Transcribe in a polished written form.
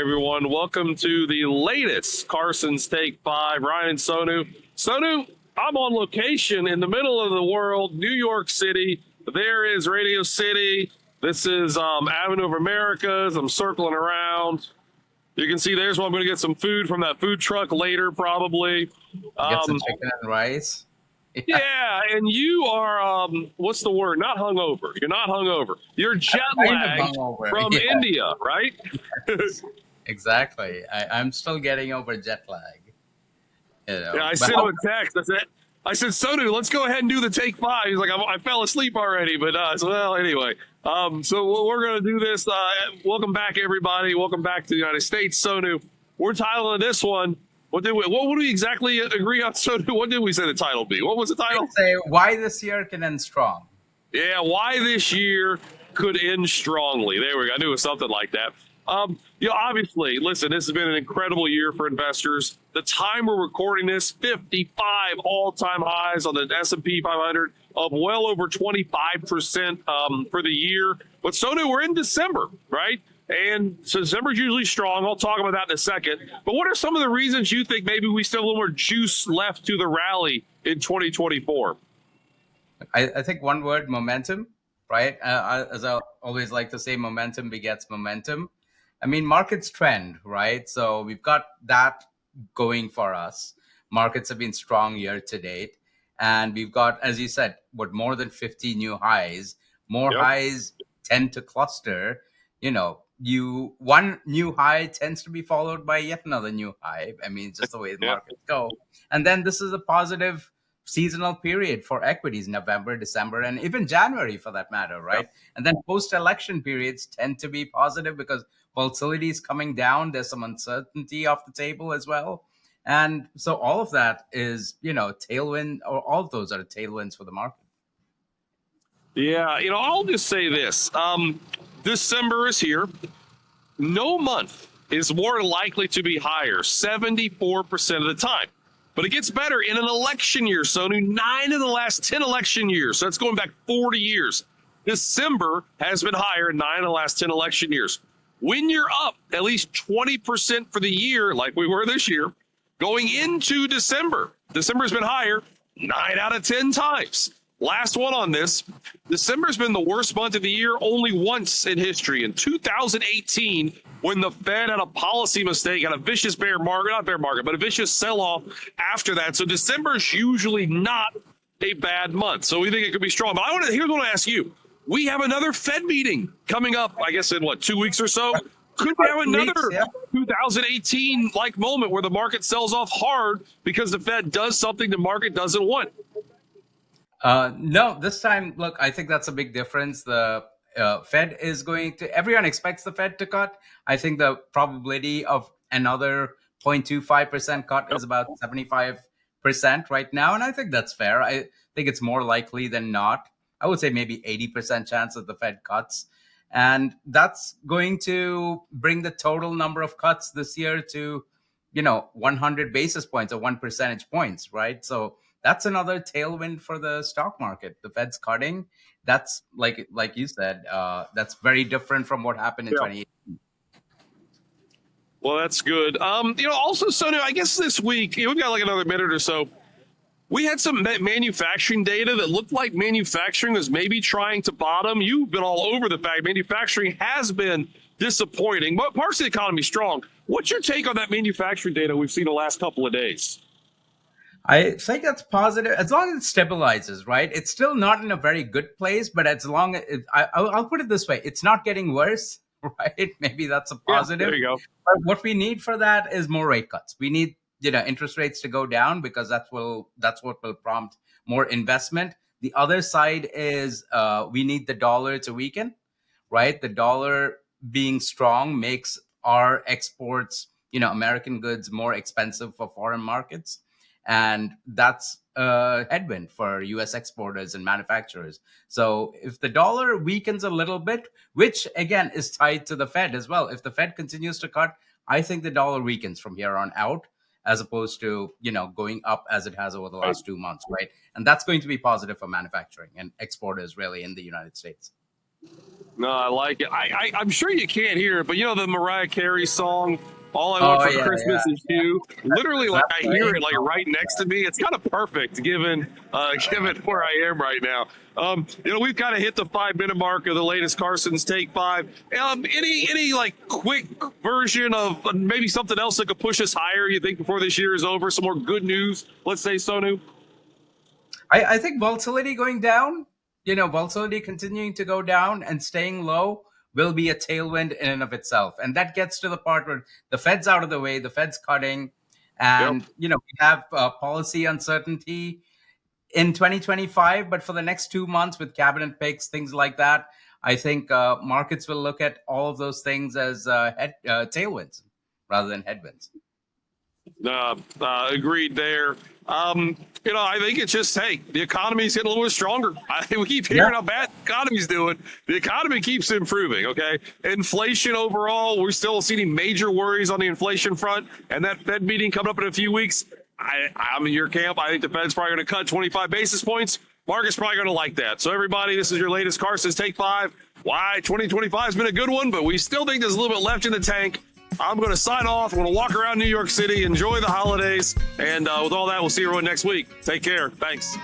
everyone. Welcome to the latest Carson's Take 5. Ryan and Sonu. Sonu, I'm on location in the middle of the world, New York City. There is Radio City. This is Avenue of Americas. I'm circling around. You can see there's where I'm going to get some food from that food truck later, probably. Get some chicken and rice. Yeah, and you are, what's the word? Not hungover. You're not hungover. You're jet lagged from India, right? Exactly. I'm still getting over jet lag. Yeah, I sent him a text. I said, Sonu, let's go ahead and do the take 5. He's like, I fell asleep already, but well, anyway. So we're going to do this. Welcome back, everybody. Welcome back to the United States, Sonu. We're titling this one. What did we exactly agree on, Sonu? What did we say the title be? What was the title? Say why this year can end strong. Yeah, why this year could end strongly. There we go. I knew it was something like that. Obviously, listen, this has been an incredible year for investors. The time we're recording this, 55 all-time highs on the S&P 500, up well over 25% for the year. But Sonu, we're in December, right? And so December's usually strong. I'll talk about that in a second. But what are some of the reasons you think maybe we still have a little more juice left to the rally in 2024? I think one word, momentum, right? As I always like to say, momentum begets momentum. I mean, markets trend, right? So we've got that going for us. Markets have been strong year to date. And we've got, as you said, more than 50 new highs. More highs tend to cluster. One new high tends to be followed by yet another new high. I mean, it's just the way the markets go. And then this is a positive seasonal period for equities, November, December, and even January for that matter, right? And then post-election periods tend to be positive because volatility is coming down. There's some uncertainty off the table as well. And so all of that is, tailwind, or all of those are tailwinds for the market. Yeah, I'll just say this. December is here. No month is more likely to be higher 74% of the time. But it gets better in an election year. Sonu, 9 of the last 10 election years. So that's going back 40 years. December has been higher in 9 of the last 10 election years. When you're up at least 20% for the year, like we were this year, going into December has been higher 9 out of 10 times. Last one on this, December's been the worst month of the year only once in history. In 2018, when the Fed had a policy mistake, had a vicious a vicious sell-off after that. So December's usually not a bad month. So we think it could be strong. But here's what I ask you. We have another Fed meeting coming up, I guess, in 2 weeks or so? Could we have another 2018-like moment where the market sells off hard because the Fed does something the market doesn't want? No, this time, look, I think that's a big difference. The Fed is everyone expects the Fed to cut. I think the probability of another 0.25% cut is about 75% right now. And I think that's fair. I think it's more likely than not. I would say maybe 80% chance that the Fed cuts. And that's going to bring the total number of cuts this year to, 100 basis points or 1 percentage points, right? So that's another tailwind for the stock market. The Fed's cutting. That's like you said, that's very different from what happened in 2018. Well, that's good. Also, Sonu, I guess this week, we've got like another minute or so. We had some manufacturing data that looked like manufacturing was maybe trying to bottom. You've been all over the fact manufacturing has been disappointing, but parts of the economy strong. What's your take on that manufacturing data we've seen the last couple of days? I think that's positive as long as it stabilizes, right? It's still not in a very good place, but as long as I'll put it this way, it's not getting worse, right? Maybe that's a positive. There you go. But what we need for that is more rate cuts. We need interest rates to go down because that's what will prompt more investment. The other side is we need the dollar to weaken, right? The dollar being strong makes our exports, American goods more expensive for foreign markets. And that's a headwind for U.S. exporters and manufacturers. So if the dollar weakens a little bit, which again is tied to the Fed as well, if the Fed continues to cut, I think the dollar weakens from here on out, as opposed to, going up as it has over the last 2 months, right? And that's going to be positive for manufacturing and exporters really in the United States. No, I like it. I'm sure you can't hear it, but you know the Mariah Carey song, "All I Want Oh for yeah, Christmas yeah. Is You." Literally, like That's I hear great. it like right next to me. It's kind of perfect given given where I am right now. We've kind of hit the 5 minute mark of the latest Carson's Take Five. Any like quick version of maybe something else that could push us higher? You think before this year is over? Some more good news, let's say, Sonu. I think volatility going down, volatility continuing to go down and staying low will be a tailwind in and of itself. And that gets to the part where the Fed's out of the way, the Fed's cutting, Yep. and we have policy uncertainty in 2025. But for the next 2 months with cabinet picks, things like that, I think markets will look at all of those things as tailwinds rather than headwinds. Agreed there. I think it's just, hey, the economy's getting a little bit stronger. We keep Yeah. hearing how bad the economy's doing. The economy keeps improving, okay? Inflation overall, we're still seeing any major worries on the inflation front. And that Fed meeting coming up in a few weeks, I'm in your camp. I think the Fed's probably going to cut 25 basis points. Market's probably going to like that. So, everybody, this is your latest Carson's Take 5. Why 2025 has been a good one, but we still think there's a little bit left in the tank. I'm going to sign off. I'm going to walk around New York City, enjoy the holidays. And with all that, we'll see everyone next week. Take care. Thanks.